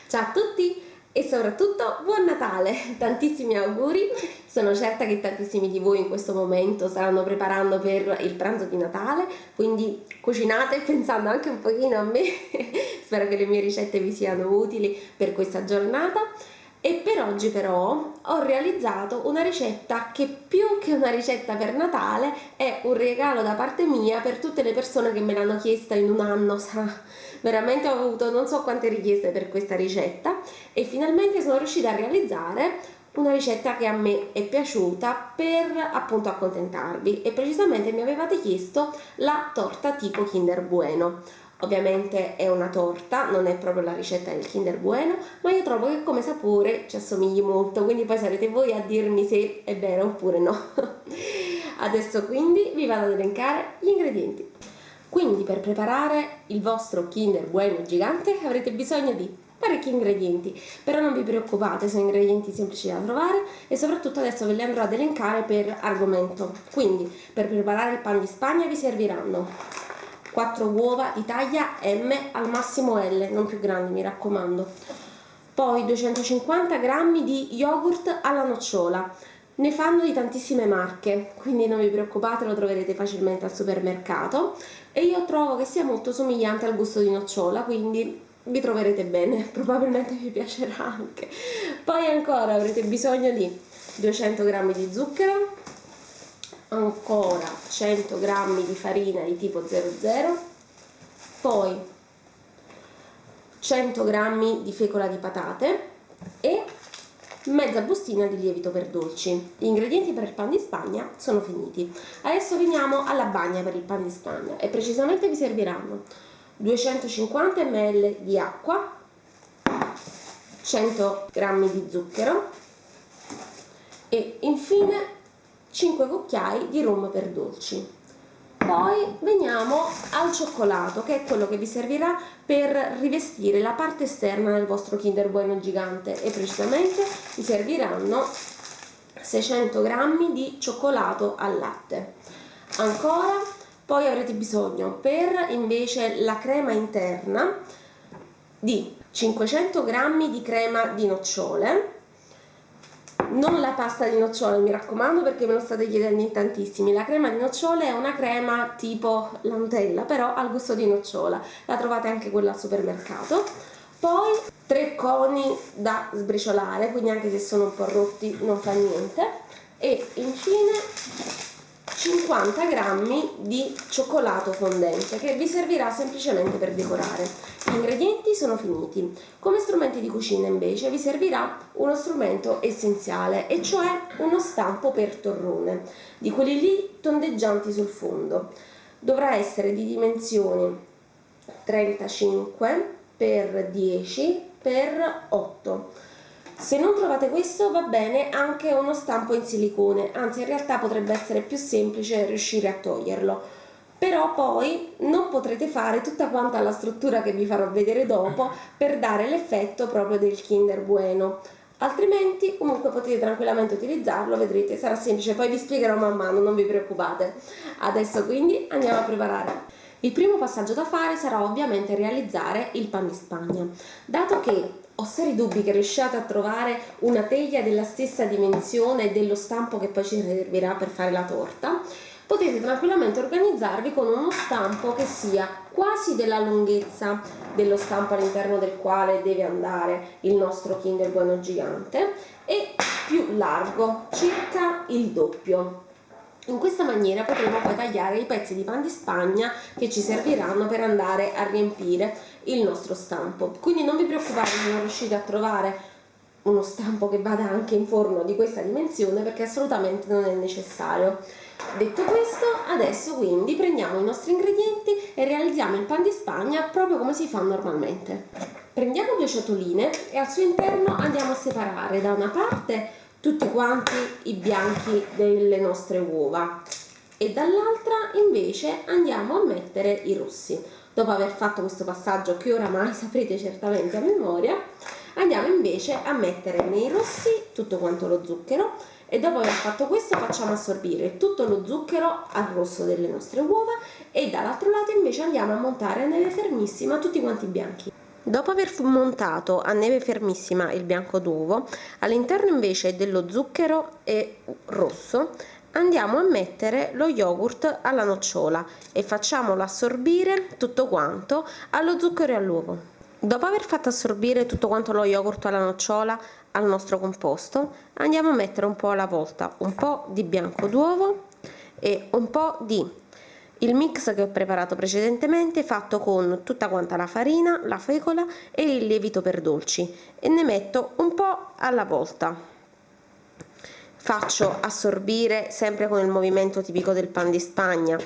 Ciao a tutti e soprattutto buon Natale! Tantissimi auguri, sono certa che tantissimi di voi in questo momento staranno preparando per il pranzo di Natale, quindi cucinate pensando anche un pochino a me, spero che le mie ricette vi siano utili per questa giornata. E per oggi però ho realizzato una ricetta che più che una ricetta per Natale è un regalo da parte mia per tutte le persone che me l'hanno chiesta in un anno. Veramente ho avuto non so quante richieste per questa ricetta e finalmente sono riuscita a realizzare una ricetta che a me è piaciuta per appunto accontentarvi, e precisamente mi avevate chiesto la torta tipo Kinder Bueno. Ovviamente è una torta, non è proprio la ricetta del Kinder Bueno, ma io trovo che come sapore ci assomigli molto, quindi poi sarete voi a dirmi se è vero oppure no. Adesso quindi vi vado ad elencare gli ingredienti. Quindi per preparare il vostro Kinder Bueno gigante avrete bisogno di parecchi ingredienti, però non vi preoccupate, sono ingredienti semplici da trovare e soprattutto adesso ve li andrò ad elencare per argomento. Quindi per preparare il pan di Spagna vi serviranno 4 uova di taglia M, al massimo L, non più grandi mi raccomando, poi 250 g di yogurt alla nocciola. Ne fanno di tantissime marche, quindi non vi preoccupate, lo troverete facilmente al supermercato e io trovo che sia molto somigliante al gusto di nocciola, quindi vi troverete bene, probabilmente vi piacerà anche. Poi ancora avrete bisogno di 200 g di zucchero, ancora 100 g di farina di tipo 00, poi 100 g di fecola di patate e mezza bustina di lievito per dolci. Gli ingredienti per il pan di Spagna sono finiti. Adesso veniamo alla bagna per il pan di Spagna e precisamente vi serviranno 250 ml di acqua, 100 g di zucchero e infine 5 cucchiai di rum per dolci. Poi veniamo al cioccolato, che è quello che vi servirà per rivestire la parte esterna del vostro Kinder Bueno gigante, e precisamente vi serviranno 600 g di cioccolato al latte. Ancora, poi avrete bisogno per invece la crema interna di 500 g di crema di nocciole, non la pasta di nocciole mi raccomando, perché me lo state chiedendo in tantissimi. La crema di nocciole è una crema tipo la Nutella, però al gusto di nocciola, la trovate anche quella al supermercato. Poi 3 coni da sbriciolare, quindi anche se sono un po' rotti non fa niente, e infine 50 g di cioccolato fondente che vi servirà semplicemente per decorare. Gli ingredienti sono finiti. Come strumenti di cucina invece vi servirà uno strumento essenziale, e cioè uno stampo per torrone, di quelli lì tondeggianti sul fondo. Dovrà essere di dimensioni 35 x 10 x 8. Se non trovate questo va bene anche uno stampo in silicone, anzi in realtà potrebbe essere più semplice riuscire a toglierlo, però poi non potrete fare tutta quanta la struttura che vi farò vedere dopo per dare l'effetto proprio del Kinder Bueno. Altrimenti comunque potete tranquillamente utilizzarlo, vedrete, sarà semplice, poi vi spiegherò man mano, non vi preoccupate. Adesso quindi andiamo a preparare. Il primo passaggio da fare sarà ovviamente realizzare il pan di Spagna. Dato che ho seri dubbi che riusciate a trovare una teglia della stessa dimensione dello stampo che poi ci servirà per fare la torta, potete tranquillamente organizzarvi con uno stampo che sia quasi della lunghezza dello stampo all'interno del quale deve andare il nostro Kinder Bueno gigante e più largo, circa il doppio. In questa maniera potremo poi tagliare i pezzi di pan di Spagna che ci serviranno per andare a riempire il nostro stampo. Quindi non vi preoccupate se non riuscite a trovare uno stampo che vada anche in forno di questa dimensione, perché assolutamente non è necessario. Detto questo, adesso quindi prendiamo i nostri ingredienti e realizziamo il pan di Spagna proprio come si fa normalmente. Prendiamo 2 ciotoline e al suo interno andiamo a separare da una parte tutti quanti i bianchi delle nostre uova e dall'altra invece andiamo a mettere i rossi. Dopo aver fatto questo passaggio che oramai saprete certamente a memoria, andiamo invece a mettere nei rossi tutto quanto lo zucchero, e dopo aver fatto questo facciamo assorbire tutto lo zucchero al rosso delle nostre uova, e dall'altro lato invece andiamo a montare a neve fermissima tutti quanti i bianchi. Dopo aver montato a neve fermissima il bianco d'uovo, all'interno invece dello zucchero rosso andiamo a mettere lo yogurt alla nocciola e facciamolo assorbire tutto quanto allo zucchero e all'uovo. Dopo aver fatto assorbire tutto quanto lo yogurt alla nocciola al nostro composto, andiamo a mettere un po' alla volta un po' di bianco d'uovo e un po' di il mix che ho preparato precedentemente, fatto con tutta quanta la farina, la fecola e il lievito per dolci, e ne metto un po' alla volta. Faccio assorbire, sempre con il movimento tipico del pan di Spagna,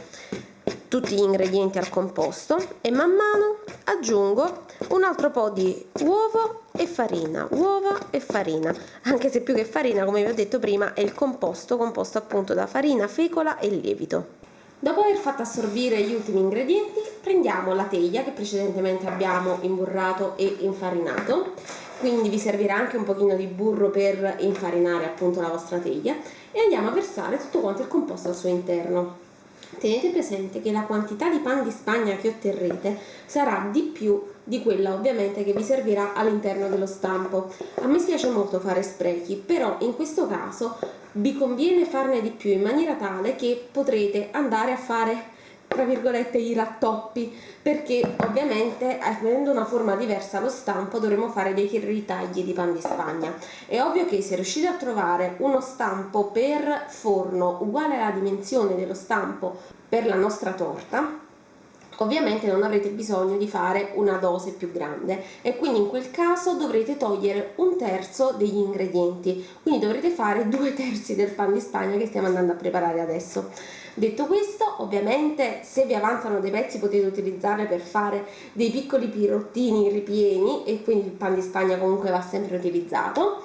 tutti gli ingredienti al composto e man mano aggiungo un altro po' di uova e farina, anche se più che farina, come vi ho detto prima, è il composto appunto da farina, fecola e lievito. Dopo aver fatto assorbire gli ultimi ingredienti, prendiamo la teglia che precedentemente abbiamo imburrato e infarinato, quindi vi servirà anche un pochino di burro per infarinare appunto la vostra teglia, e andiamo a versare tutto quanto il composto al suo interno. Tenete presente che la quantità di pan di Spagna che otterrete sarà di più di quella ovviamente che vi servirà all'interno dello stampo. A me spiace molto fare sprechi, però in questo caso vi conviene farne di più in maniera tale che potrete andare a fare tra virgolette i rattoppi, perché ovviamente avendo una forma diversa lo stampo dovremo fare dei ritagli di pan di Spagna. È ovvio che se riuscite a trovare uno stampo per forno uguale alla dimensione dello stampo per la nostra torta, ovviamente non avrete bisogno di fare una dose più grande e quindi in quel caso dovrete togliere un terzo degli ingredienti, quindi dovrete fare 2/3 del pan di Spagna che stiamo andando a preparare adesso. Detto questo, ovviamente se vi avanzano dei pezzi potete utilizzarli per fare dei piccoli pirottini ripieni, e quindi il pan di Spagna comunque va sempre utilizzato,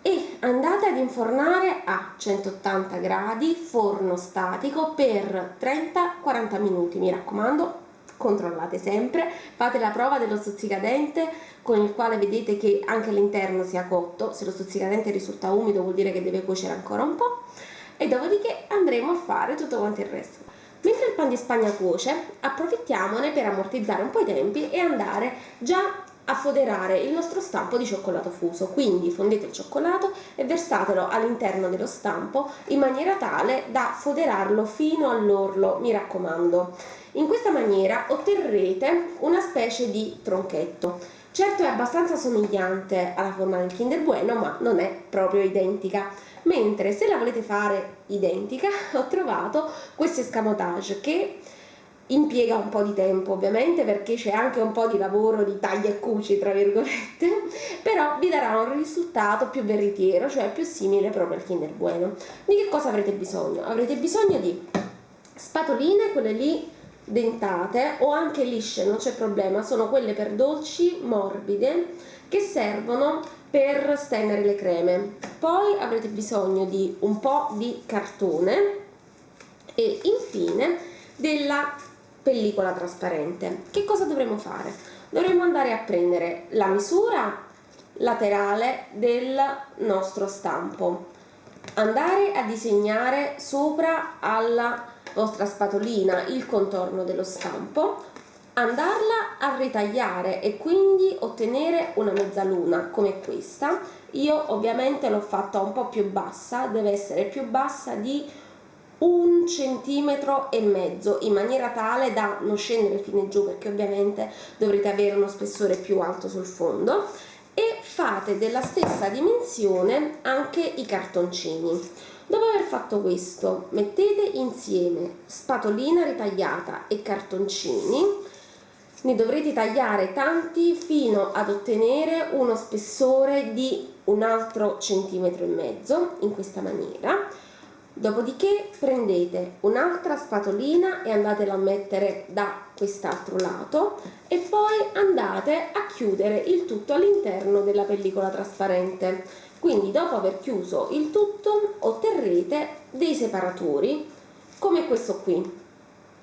e andate ad infornare a 180 gradi forno statico per 30-40 minuti. Mi raccomando, controllate sempre, fate la prova dello stuzzicadente con il quale vedete che anche l'interno sia cotto. Se lo stuzzicadente risulta umido vuol dire che deve cuocere ancora un po', e dopodiché andremo a fare tutto quanto il resto. Mentre il pan di Spagna cuoce, approfittiamone per ammortizzare un po' i tempi e andare già a foderare il nostro stampo di cioccolato fuso. Quindi fondete il cioccolato e versatelo all'interno dello stampo in maniera tale da foderarlo fino all'orlo, mi raccomando. In questa maniera otterrete una specie di tronchetto. Certo è abbastanza somigliante alla forma del Kinder Bueno, ma non è proprio identica. Mentre se la volete fare identica, ho trovato questo escamotage che impiega un po' di tempo ovviamente, perché c'è anche un po' di lavoro di taglia e cuci tra virgolette, però vi darà un risultato più veritiero, cioè più simile proprio al Kinder Bueno. Di che cosa avrete bisogno? Avrete bisogno di spatoline, quelle lì dentate o anche lisce, non c'è problema, sono quelle per dolci morbide che servono per stendere le creme. Poi avrete bisogno di un po' di cartone e infine della pellicola trasparente. Che cosa dovremo fare? Dovremo andare a prendere la misura laterale del nostro stampo, andare a disegnare sopra alla vostra spatolina il contorno dello stampo, andarla a ritagliare e quindi ottenere una mezzaluna come questa. Io ovviamente l'ho fatta un po' più bassa, deve essere più bassa di 1,5 cm, in maniera tale da non scendere fino in giù, perché ovviamente dovrete avere uno spessore più alto sul fondo, e fate della stessa dimensione anche i cartoncini. Dopo aver fatto questo, mettete insieme spatolina ritagliata e cartoncini. Ne dovrete tagliare tanti fino ad ottenere uno spessore di un altro 1,5 cm, in questa maniera. Dopodiché prendete un'altra spatolina e andatela a mettere da quest'altro lato e poi andate a chiudere il tutto all'interno della pellicola trasparente. Quindi dopo aver chiuso il tutto otterrete dei separatori come questo qui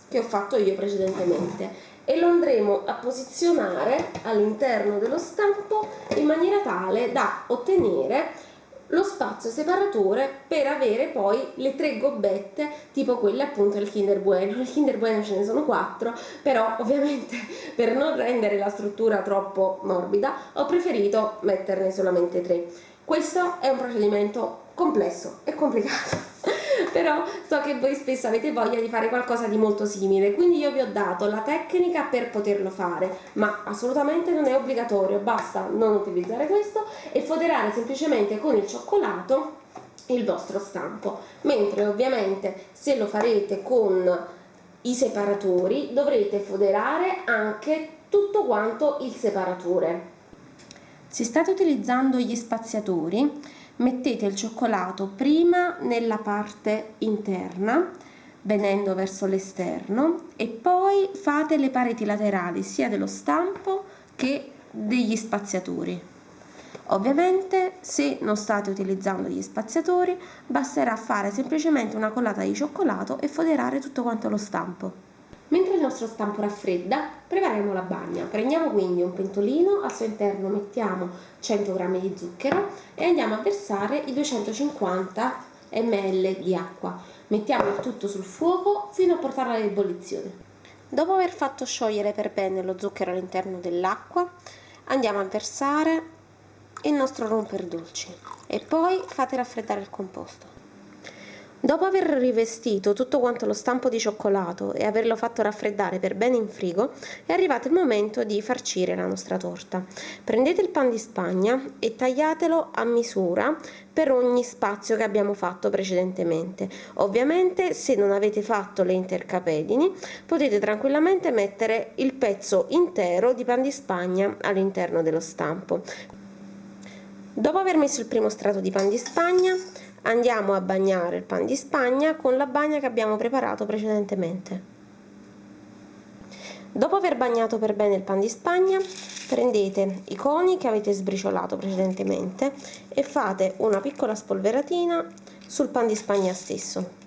che ho fatto io precedentemente, e lo andremo a posizionare all'interno dello stampo in maniera tale da ottenere lo spazio separatore per avere poi le 3 gobbette tipo quelle appunto del Kinder Bueno. Nel Kinder Bueno ce ne sono 4, però ovviamente per non rendere la struttura troppo morbida ho preferito metterne solamente 3. Questo è un procedimento complesso e complicato però so che voi spesso avete voglia di fare qualcosa di molto simile, quindi io vi ho dato la tecnica per poterlo fare, ma assolutamente non è obbligatorio, basta non utilizzare questo e foderare semplicemente con il cioccolato il vostro stampo, mentre ovviamente se lo farete con i separatori dovrete foderare anche tutto quanto il separatore. Se state utilizzando gli spaziatori, mettete il cioccolato prima nella parte interna, venendo verso l'esterno, e poi fate le pareti laterali sia dello stampo che degli spaziatori. Ovviamente, se non state utilizzando gli spaziatori, basterà fare semplicemente una collata di cioccolato e foderare tutto quanto lo stampo. Mentre il nostro stampo raffredda, prepariamo la bagna. Prendiamo quindi un pentolino, al suo interno mettiamo 100 g di zucchero e andiamo a versare i 250 ml di acqua. Mettiamo il tutto sul fuoco fino a portarla all'ebollizione. Dopo aver fatto sciogliere per bene lo zucchero all'interno dell'acqua, andiamo a versare il nostro romperdolci e poi fate raffreddare il composto. Dopo aver rivestito tutto quanto lo stampo di cioccolato e averlo fatto raffreddare per bene in frigo, è arrivato il momento di farcire la nostra torta. Prendete il pan di Spagna e tagliatelo a misura per ogni spazio che abbiamo fatto precedentemente. Ovviamente, se non avete fatto le intercapedini, potete tranquillamente mettere il pezzo intero di pan di Spagna all'interno dello stampo. Dopo aver messo il primo strato di pan di Spagna, andiamo a bagnare il pan di Spagna con la bagna che abbiamo preparato precedentemente. Dopo aver bagnato per bene il pan di Spagna, prendete i coni che avete sbriciolato precedentemente e fate una piccola spolveratina sul pan di Spagna stesso.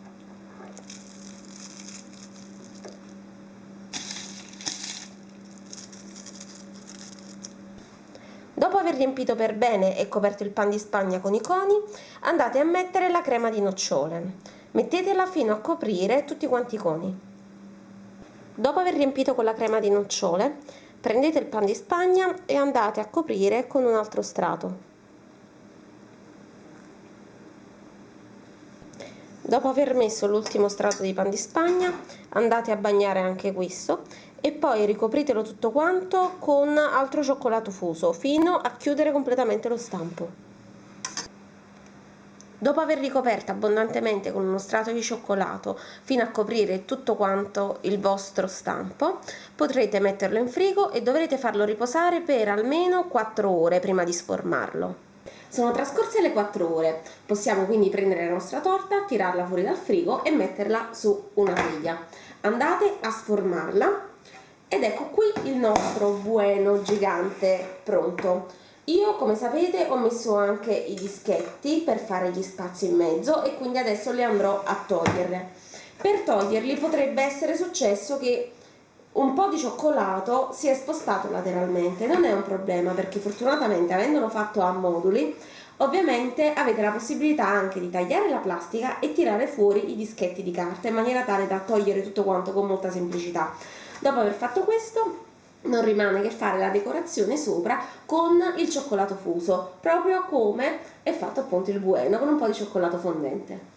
Dopo aver riempito per bene e coperto il pan di Spagna con i coni, andate a mettere la crema di nocciole. Mettetela fino a coprire tutti quanti i coni. Dopo aver riempito con la crema di nocciole, prendete il pan di Spagna e andate a coprire con un altro strato. Dopo aver messo l'ultimo strato di pan di Spagna, andate a bagnare anche questo e poi ricopritelo tutto quanto con altro cioccolato fuso fino a chiudere completamente lo stampo. Dopo aver ricoperto abbondantemente con uno strato di cioccolato fino a coprire tutto quanto il vostro stampo, potrete metterlo in frigo e dovrete farlo riposare per almeno 4 ore prima di sformarlo. Sono trascorse le 4 ore, possiamo quindi prendere la nostra torta, tirarla fuori dal frigo e metterla su una teglia. Andate a sformarla ed ecco qui il nostro bueno gigante pronto. Io, come sapete, ho messo anche i dischetti per fare gli spazi in mezzo e quindi adesso li andrò a togliere. Per toglierli potrebbe essere successo che un po' di cioccolato si è spostato lateralmente, non è un problema perché fortunatamente avendolo fatto a moduli, ovviamente avete la possibilità anche di tagliare la plastica e tirare fuori i dischetti di carta in maniera tale da togliere tutto quanto con molta semplicità. Dopo aver fatto questo, non rimane che fare la decorazione sopra con il cioccolato fuso, proprio come è fatto appunto il bueno, con un po' di cioccolato fondente.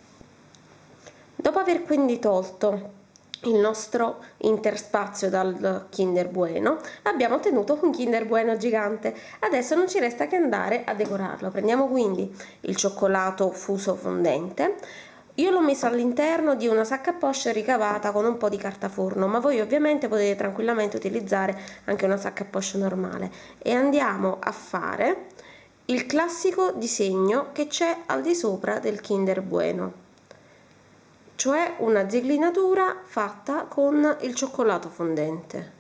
Dopo aver quindi tolto il nostro interspazio dal Kinder Bueno, abbiamo ottenuto un Kinder Bueno gigante. Adesso non ci resta che andare a decorarlo. Prendiamo quindi il cioccolato fuso fondente. Io l'ho messo all'interno di una sacca a poche ricavata con un po' di carta forno, ma voi ovviamente potete tranquillamente utilizzare anche una sacca a poche normale. E andiamo a fare il classico disegno che c'è al di sopra del Kinder Bueno, cioè una ziglinatura fatta con il cioccolato fondente.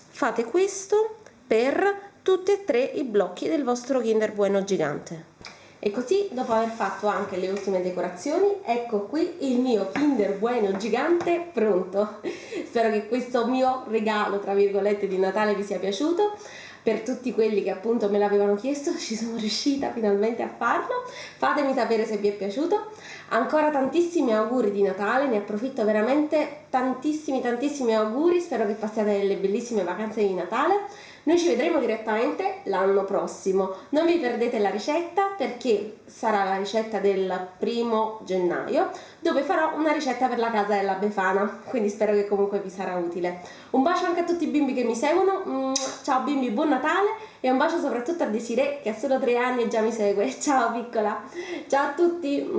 Fate questo per tutti e 3 i blocchi del vostro Kinder Bueno gigante. E così, dopo aver fatto anche le ultime decorazioni, ecco qui il mio Kinder Bueno gigante pronto. Spero che questo mio regalo, tra virgolette, di Natale vi sia piaciuto. per tutti quelli che appunto me l'avevano chiesto, ci sono riuscita finalmente a farlo. Fatemi sapere se vi è piaciuto. Ancora tantissimi auguri di Natale, ne approfitto veramente tantissimi auguri, spero che passiate delle bellissime vacanze di Natale. Noi ci vedremo direttamente l'anno prossimo, non vi perdete la ricetta perché sarà la ricetta del 1° gennaio, dove farò una ricetta per la casa della Befana, quindi spero che comunque vi sarà utile. Un bacio anche a tutti i bimbi che mi seguono, ciao bimbi, buon Natale, e un bacio soprattutto a Desiree che ha solo 3 anni e già mi segue. Ciao piccola, ciao a tutti.